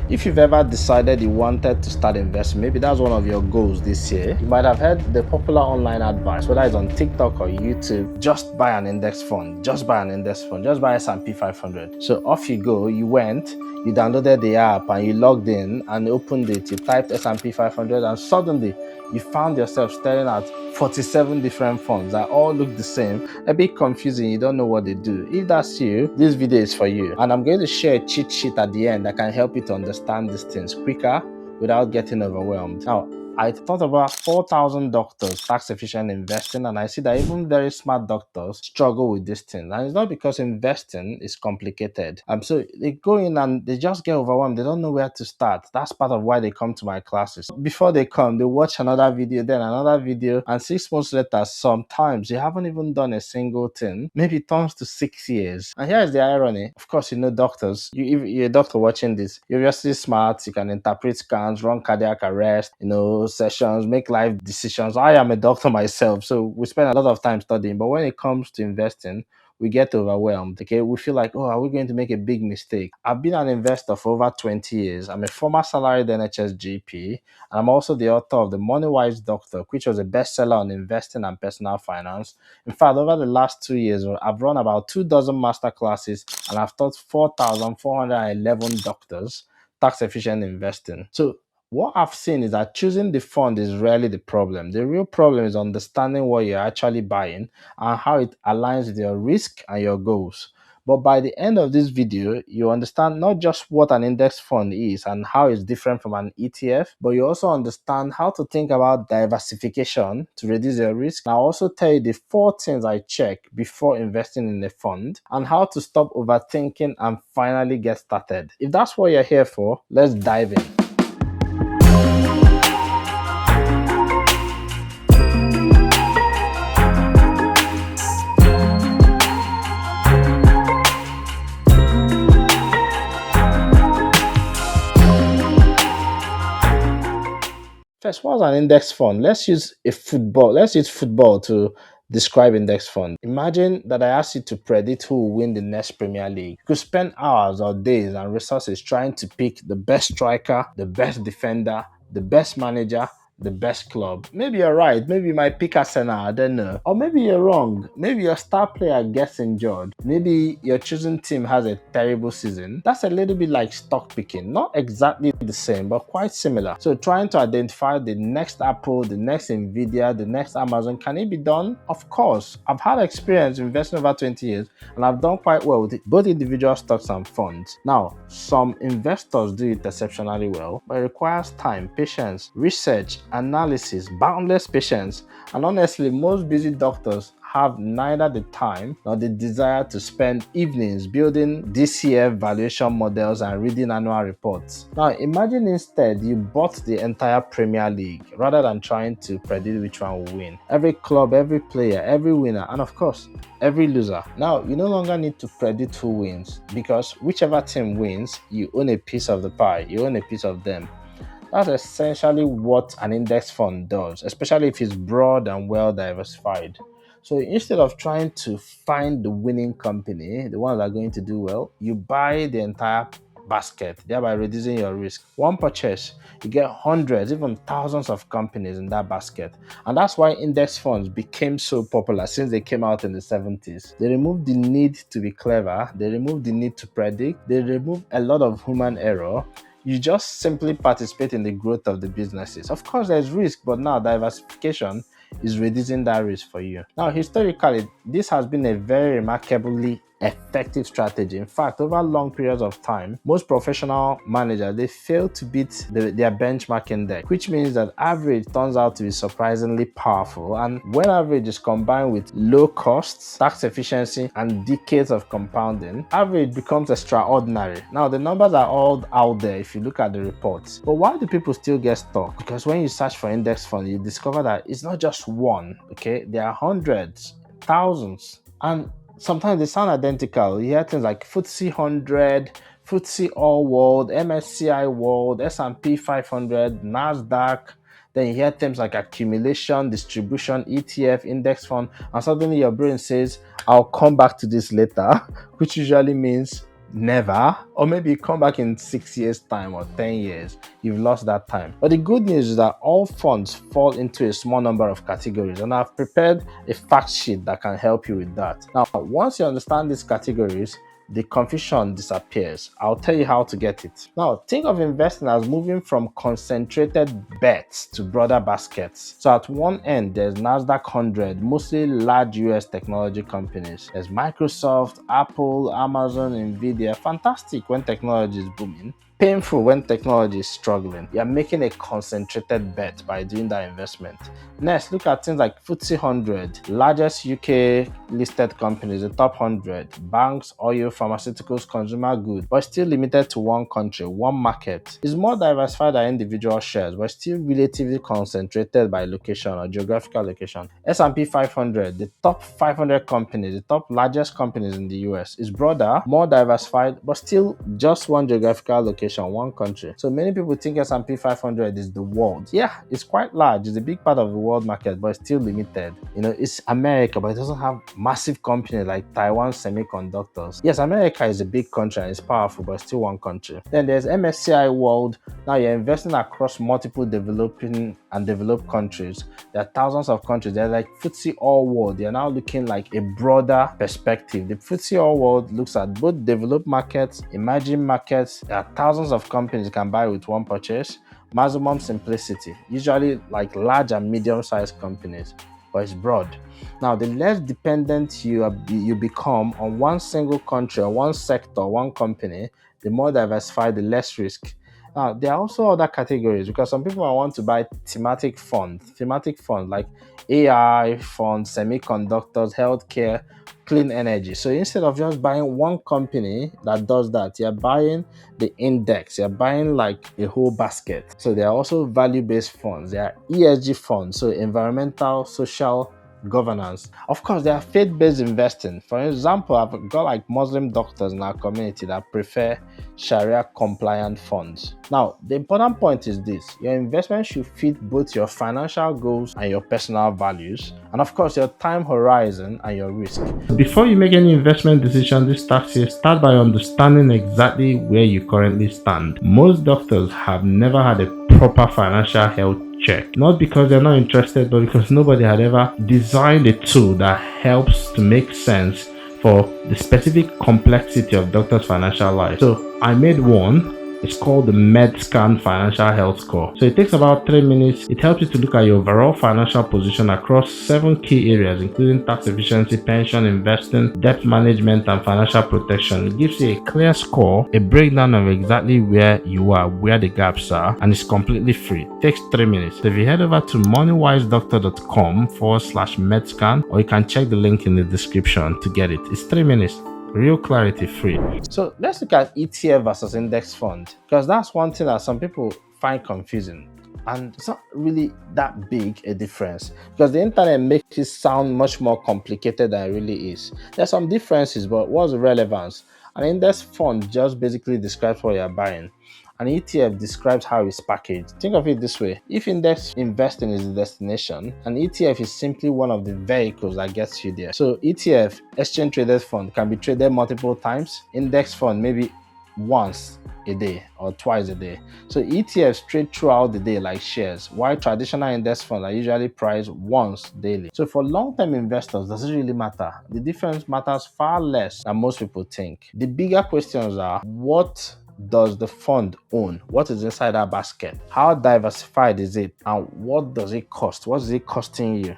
If you've ever decided you wanted to start investing, maybe that's one of your goals this year, you might have heard the popular online advice, whether it's on TikTok or YouTube, just buy an index fund, just buy an index fund, just buy S&P 500. So off you go, you went, you downloaded the app and you logged in and opened it, you typed S&P 500 and suddenly you found yourself staring at 47 different funds that all look the same, a bit confusing, you don't know what they do. If that's you, this video is for you. And I'm going to share a cheat sheet at the end that can help you to understand these things quicker without getting overwhelmed. Now, I thought about 4,000 doctors tax efficient investing, and I see that even very smart doctors struggle with this thing. And it's not because investing is complicated. So they go in and they just get overwhelmed. They don't know where to start. That's part of why they come to my classes. Before they come, they watch another video, then another video, and 6 months later, sometimes you haven't even done a single thing. Maybe it turns to 6 years. And here's the irony. Of course, you know doctors. If you're a doctor watching this, you're obviously smart. You can interpret scans, run cardiac arrest, sessions, make life decisions. I am a doctor myself, so we spend a lot of time studying. But when it comes to investing, we get overwhelmed. Okay, we feel like, oh, are we going to make a big mistake? I've been an investor for over 20 years. I'm a former salaried NHS GP, and I'm also the author of the Moneywise Doctor, which was a bestseller on investing and personal finance. In fact, over the last 2 years, I've run about 24 master classes, and I've taught 4,411 doctors tax efficient investing. So what I've seen is that choosing the fund is rarely the problem. The real problem is understanding what you're actually buying and how it aligns with your risk and your goals. But by the end of this video, you understand not just what an index fund is and how it's different from an ETF, but you also understand how to think about diversification to reduce your risk. And I'll also tell you the 4 things I check before investing in a fund and how to stop overthinking and finally get started. If that's what you're here for, let's dive in. First, what's an index fund? Let's use football to describe index fund. Imagine that I asked you to predict who will win the next Premier League. You could spend hours or days and resources trying to pick the best striker, the best defender, the best manager, the best club. Maybe you're right. Maybe you might pick Arsenal, I don't know. Or maybe you're wrong. Maybe your star player gets injured. Maybe your chosen team has a terrible season. That's a little bit like stock picking. Not exactly the same, but quite similar. So trying to identify the next Apple, the next Nvidia, the next Amazon, can it be done? Of course. I've had experience investing over 20 years and I've done quite well with both individual stocks and funds. Now, some investors do it exceptionally well, but it requires time, patience, research, analysis, boundless patience, and honestly, most busy doctors have neither the time nor the desire to spend evenings building DCF valuation models and reading annual reports. Now, imagine instead you bought the entire Premier League rather than trying to predict which one will win. Every club, every player, every winner, and of course, every loser. Now, you no longer need to predict who wins because whichever team wins, you own a piece of the pie, you own a piece of them. That's essentially what an index fund does, especially if it's broad and well diversified. So instead of trying to find the winning company, the ones that are going to do well, you buy the entire basket, thereby reducing your risk. One purchase, you get hundreds, even thousands of companies in that basket. And that's why index funds became so popular since they came out in the 70s. They removed the need to be clever, they removed the need to predict, they removed a lot of human error. You just simply participate in the growth of the businesses. Of course, there's risk, but now diversification is reducing that risk for you. Now, historically, this has been a very remarkably effective strategy. In fact, over long periods of time, most professional managers, they fail to beat their benchmark index, which means that average turns out to be surprisingly powerful. And when average is combined with low costs, tax efficiency, and decades of compounding, average becomes extraordinary. Now, the numbers are all out there if you look at the reports. But why do people still get stuck? Because when you search for index fund, you discover that it's not just one, okay? There are hundreds, thousands, and sometimes they sound identical. You hear things like FTSE 100, FTSE All-World, MSCI World, S&P 500, NASDAQ. Then you hear terms like accumulation, distribution, ETF, index fund, and suddenly your brain says, I'll come back to this later, which usually means never, or maybe you come back in 6 years time or 10 years, you've lost that time. But the good news is that all funds fall into a small number of categories, and I've prepared a fact sheet that can help you with that. Now, once you understand these categories, the confusion disappears. I'll tell you how to get it. Now, think of investing as moving from concentrated bets to broader baskets. So at one end, there's NASDAQ 100, mostly large US technology companies. There's Microsoft, Apple, Amazon, Nvidia. Fantastic when technology is booming. Painful when technology is struggling. You're making a concentrated bet by doing that investment. Next, look at things like FTSE 100, largest UK listed companies, the top 100, banks, oil, pharmaceuticals, consumer goods, but still limited to one country, one market. It's more diversified than individual shares, but still relatively concentrated by location or geographical location. S&P 500, the top 500 companies, the top largest companies in the US, is broader, more diversified, but still just one geographical location, one country. So many people think S&P 500 is the world. Yeah, it's quite large. It's a big part of the world market, but it's still limited. It's America, but it doesn't have massive companies like Taiwan Semiconductors. Yes, America is a big country and it's powerful, but it's still one country. Then there's MSCI World. Now you're investing across multiple developing and developed countries. There are thousands of countries. They're like FTSE All-World. They're now looking like a broader perspective. The FTSE All-World looks at both developed markets, emerging markets. There are thousands of companies you can buy with one purchase. Maximum simplicity, usually like large and medium-sized companies, but it's broad. Now, the less dependent you become on one single country or one sector, one company, the more diversified, the less risk. Now, there are also other categories because some people want to buy thematic funds like AI funds, semiconductors, healthcare, clean energy. So instead of just buying one company that does that, you're buying the index, you're buying like a whole basket. So there are also value-based funds, there are ESG funds, so environmental, social, governance. Of course, there are faith-based investing. For example, I've got like Muslim doctors in our community that prefer Sharia compliant funds. Now, the important point is this: your investment should fit both your financial goals and your personal values, and of course, your time horizon and your risk. Before you make any investment decision this tax year, start by understanding exactly where you currently stand. Most doctors have never had a proper financial health check, not because they're not interested, but because nobody had ever designed a tool that helps to make sense for the specific complexity of doctors' financial life. So I made one. It's called the MedScan Financial Health Score. So it takes about 3 minutes. It helps you to look at your overall financial position across 7 key areas, including tax efficiency, pension, investing, debt management, and financial protection. It gives you a clear score, a breakdown of exactly where you are, where the gaps are, and it's completely free. It takes 3 minutes. So if you head over to moneywisedoctor.com/medscan, or you can check the link in the description to get it. It's 3 minutes. Real clarity, free. So let's look at ETF versus index fund, because that's one thing that some people find confusing, and it's not really that big a difference because the internet makes it sound much more complicated than it really is. There's some differences, but what's the relevance? An index fund just basically describes what you're buying. An ETF describes how it's packaged. Think of it this way: if index investing is the destination, an ETF is simply one of the vehicles that gets you there. So ETF, exchange traded fund, can be traded multiple times. Index fund maybe once a day or twice a day. So ETFs trade throughout the day like shares, while traditional index funds are usually priced once daily. So for long-term investors, does it really matter? The difference matters far less than most people think. The bigger questions are: what does the fund own? What is inside that basket? How diversified is it? And what does it cost? What is it costing you?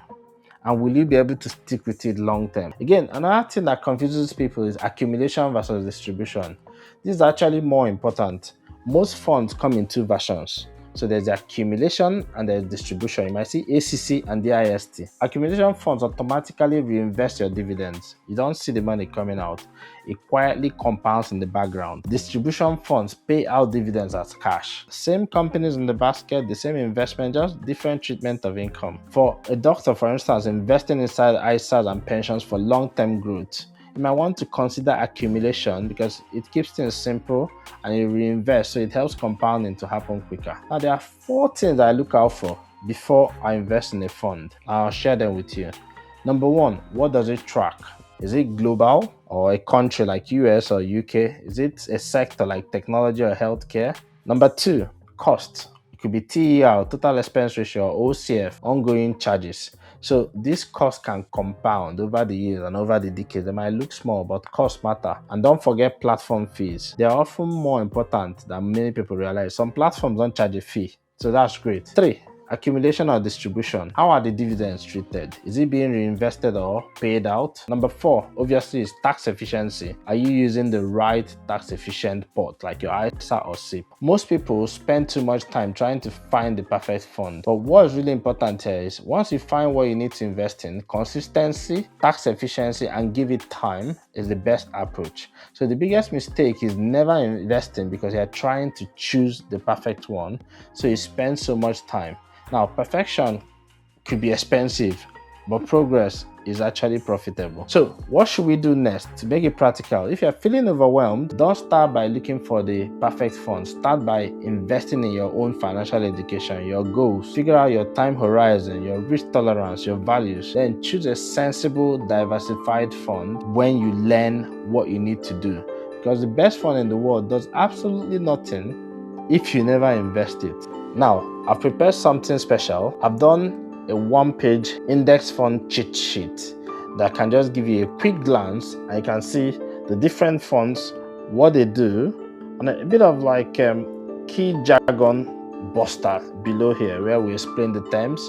And will you be able to stick with it long term? Again, another thing that confuses people is accumulation versus distribution. This is actually more important. Most funds come in 2 versions. So there's the accumulation and there's distribution. You might see ACC and DIST. Accumulation funds automatically reinvest your dividends. You don't see the money coming out. It quietly compounds in the background. Distribution funds pay out dividends as cash. Same companies in the basket, the same investment, just different treatment of income. For a doctor, for instance, investing inside ISAs and pensions for long-term growth, you might want to consider accumulation because it keeps things simple and you reinvest, so it helps compounding to happen quicker. Now, there are 4 things I look out for before I invest in a fund. I'll share them with you. Number 1, what does it track? Is it global? or a country like US or UK? Is it a sector like technology or healthcare? Number two, cost. It could be TER, total expense ratio, or OCF, ongoing charges. So this cost can compound over the years and over the decades. They might look small, but costs matter. And don't forget platform fees. They are often more important than many people realize. Some platforms don't charge a fee, so that's great. Three, accumulation or distribution. How are the dividends treated? Is it being reinvested or paid out? Number four, obviously, is tax efficiency. Are you using the right tax efficient pot like your ISA or SIP? Most people spend too much time trying to find the perfect fund. But what is really important here is once you find what you need to invest in, consistency, tax efficiency, and give it time is the best approach. So the biggest mistake is never investing because you're trying to choose the perfect one. So you spend so much time. Now, perfection could be expensive, but progress is actually profitable. So, what should we do next to make it practical? If you're feeling overwhelmed, don't start by looking for the perfect fund. Start by investing in your own financial education, your goals. Figure out your time horizon, your risk tolerance, your values. Then choose a sensible, diversified fund when you learn what you need to do. Because the best fund in the world does absolutely nothing if you never invest it. Now, I've prepared something special. I've done a one-page index fund cheat sheet that can just give you a quick glance, and you can see the different funds, what they do, and a bit of like key jargon buster below here where we explain the terms.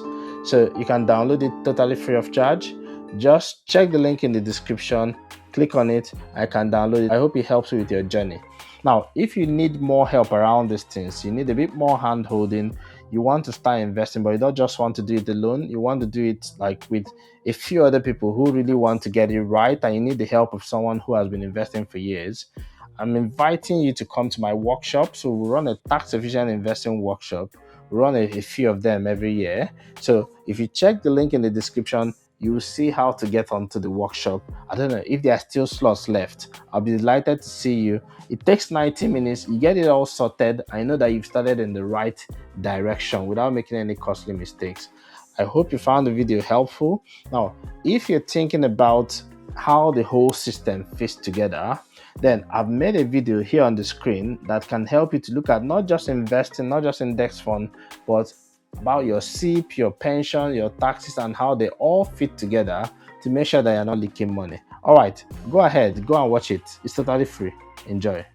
So you can download it totally free of charge. Just check the link in the description, click on it, I can download it. I hope it helps you with your journey. Now, if you need more help around these things, you need a bit more hand holding, you want to start investing, but you don't just want to do it alone, you want to do it like with a few other people who really want to get it right, and you need the help of someone who has been investing for years, I'm inviting you to come to my workshop. So we run a tax efficient investing workshop. We run a few of them every year. So if you check the link in the description, you will see how to get onto the workshop. I don't know if there are still slots left. I'll be delighted to see you. It takes 90 minutes. You get it all sorted. I know that you've started in the right direction without making any costly mistakes. I hope you found the video helpful. Now, if you're thinking about how the whole system fits together, then I've made a video here on the screen that can help you to look at not just investing, not just index fund, but about your SIP, your pension, your taxes, and how they all fit together to make sure that you're not leaking money. All right, go ahead, go and watch it. It's totally free. Enjoy.